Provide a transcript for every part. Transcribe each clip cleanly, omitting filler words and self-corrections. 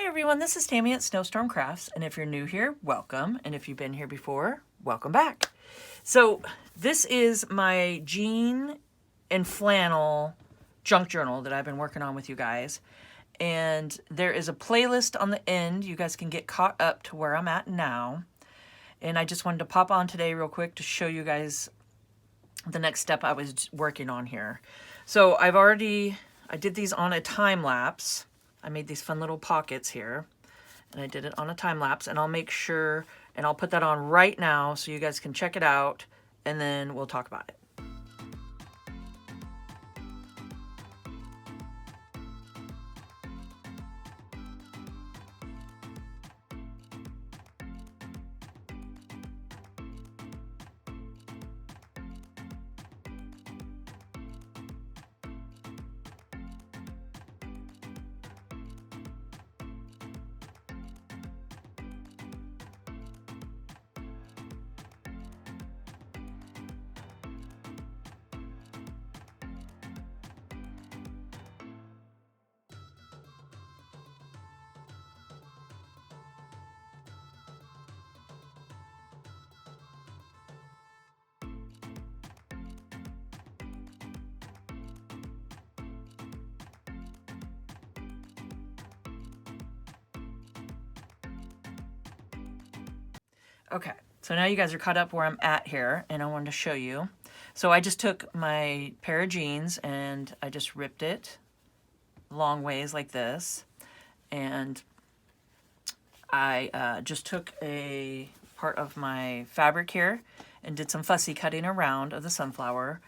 Hi everyone, this is Tammy at Snowstorm Crafts, and if you're new here, welcome, and if you've been here before, welcome back. So this is my jean and flannel junk journal that I've been working on with you guys, and there is a playlist on the end. You guys can get caught up to where I'm at now, and I just wanted to pop on today real quick to show you guys the next step I was working on here. So I did these on a time lapse. I made these fun little pockets here, and I did it on a time lapse, and I'll make sure, and I'll put that on right now so you guys can check it out, and then we'll talk about it. Okay, so now you guys are caught up where I'm at here, and I wanted to show you. So I just took my pair of jeans and I just ripped it long ways like this, and I just took a part of my fabric here and did some fussy cutting around of the sunflower,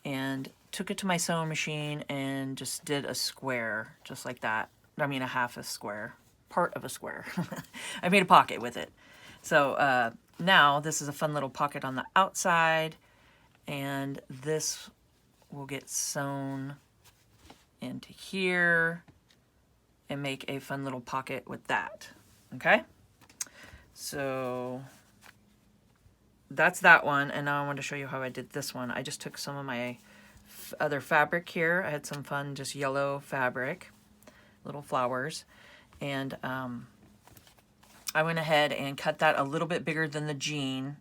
and took it to my sewing machine and just did a square just like that. I mean a half a square, part of a square. I made a pocket with it. So now this is a fun little pocket on the outside, and this will get sewn into here and make a fun little pocket with that. Okay, so that's that one, and now I want to show you how I did this one. I just took some of my other fabric here. I had some fun just yellow fabric, little flowers, and I went ahead and cut that a little bit bigger than the jean,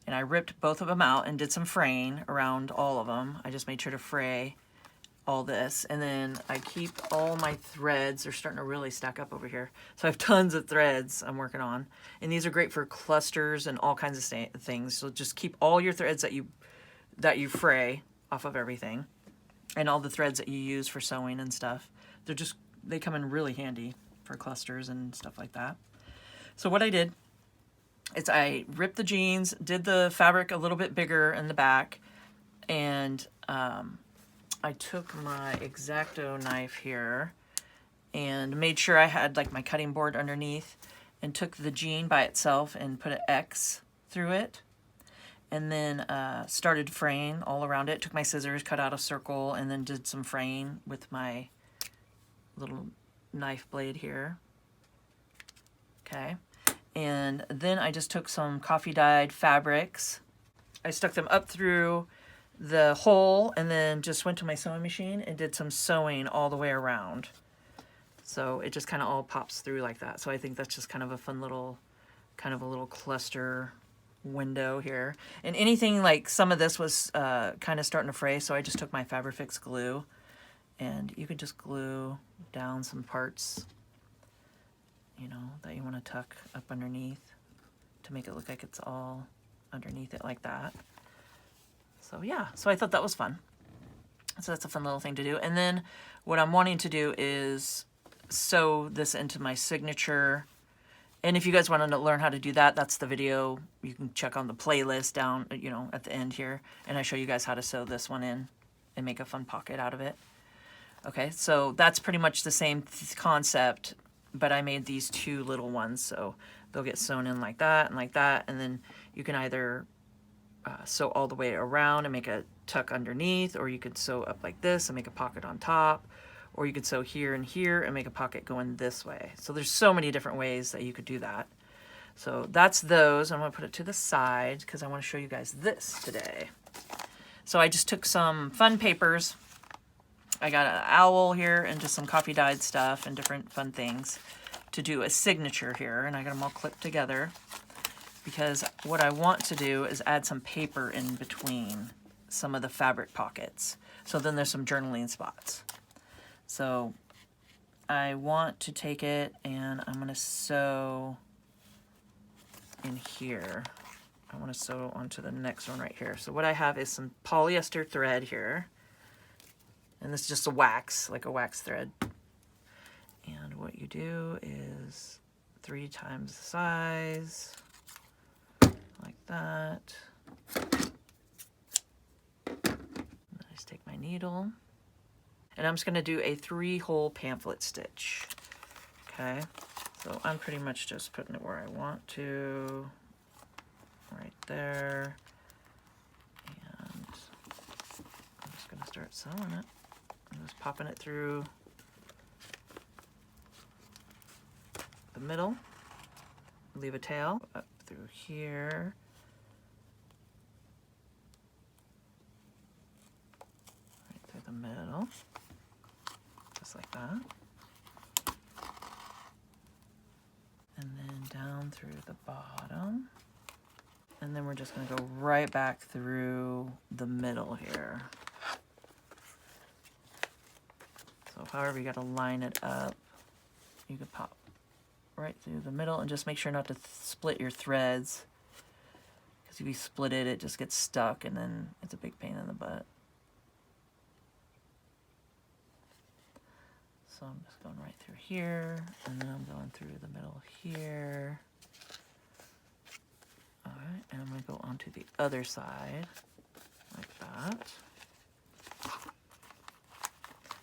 and I ripped both of them out and did some fraying around all of them. I just made sure to fray all this, and then I keep all my threads. They're starting to really stack up over here. So I have tons of threads I'm working on, and these are great for clusters and all kinds of things. So just keep all your threads that you fray off of everything, and all the threads that you use for sewing and stuff. They come in really handy for clusters and stuff like that. So what I did is I ripped the jeans, did the fabric a little bit bigger in the back, and I took my X-Acto knife here and made sure I had like my cutting board underneath, and took the jean by itself and put an X through it, and then started fraying all around it. Took my scissors, cut out a circle, and then did some fraying with my little knife blade here. Okay, and then I just took some coffee dyed fabrics. I stuck them up through the hole, and then just went to my sewing machine and did some sewing all the way around. So it just kind of all pops through like that. So I think that's just kind of a fun little, kind of a little cluster window here. And anything like some of this was kind of starting to fray, so I just took my Fabrifix glue, and you could just glue down some parts, you know, that you want to tuck up underneath to make it look like it's all underneath it like that. So yeah, so I thought that was fun. So that's a fun little thing to do. And then what I'm wanting to do is sew this into my signature. And if you guys want to learn how to do that, that's the video. You can check on the playlist down, you know, at the end here. And I show you guys how to sew this one in and make a fun pocket out of it. Okay, so that's pretty much the same concept, but I made these two little ones, so they'll get sewn in like that, and then you can either sew all the way around and make a tuck underneath, or you could sew up like this and make a pocket on top, or you could sew here and here and make a pocket going this way. So there's so many different ways that you could do that. So that's those. I'm going to put it to the side because I want to show you guys this today. So I just took some fun papers. I got an owl here and just some coffee dyed stuff and different fun things. to do a signature here, and I got them all clipped together because what I want to do is add some paper in between some of the fabric pockets. So then there's some journaling spots. So I want to take it and I'm going to sew in here. I want to sew onto the next one right here. So what I have is some polyester thread here. And this is just a wax, like a wax thread. And what you do is 3 times the size, like that. I just take my needle. And I'm just going to do a 3-hole pamphlet stitch. Okay, so I'm pretty much just putting it where I want to, right there. And I'm just going to start sewing it. I'm just popping it through the middle, leave a tail up through here. Right through the middle. Just like that. And then down through the bottom. And then we're just going to go right back through the middle here. So however you got to line it up, you could pop right through the middle and just make sure not to split your threads. Because if you split it, it just gets stuck and then it's a big pain in the butt. So I'm just going right through here, and then I'm going through the middle here. All right, and I'm going to go onto the other side, like that.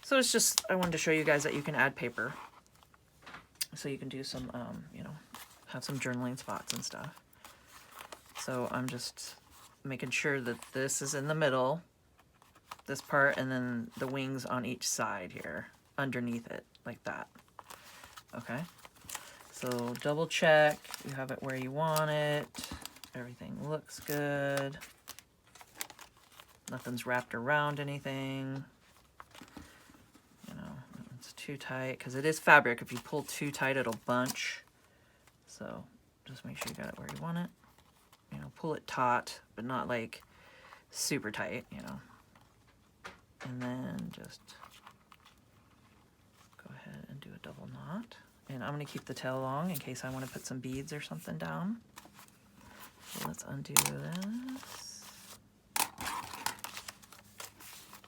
So it's just, I wanted to show you guys that you can add paper. So you can do some, you know, have some journaling spots and stuff. So I'm just making sure that this is in the middle, this part, and then the wings on each side here. Underneath it, like that. Okay, so double check you have it where you want it. Everything looks good. Nothing's wrapped around anything. You know, it's too tight because it is fabric. If you pull too tight, it'll bunch. So just make sure you got it where you want it. You know, pull it taut, but not like super tight, you know. And then just and do a double knot. And I'm going to keep the tail long in case I want to put some beads or something down. So let's undo this.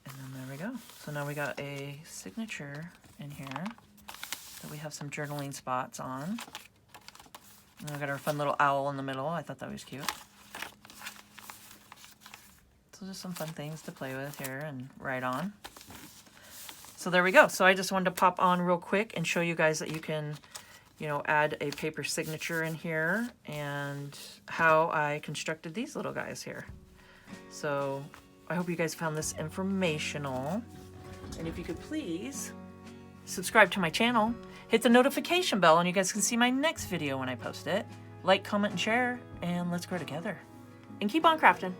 And then there we go. So now we got a signature in here that we have some journaling spots on. And we got our fun little owl in the middle. I thought that was cute. So just some fun things to play with here and write on. So there we go. So I just wanted to pop on real quick and show you guys that you can, you know, add a paper signature in here and how I constructed these little guys here. So I hope you guys found this informational. And if you could please subscribe to my channel, hit the notification bell, and you guys can see my next video when I post it. Like, comment, and share, and let's grow together. And keep on crafting.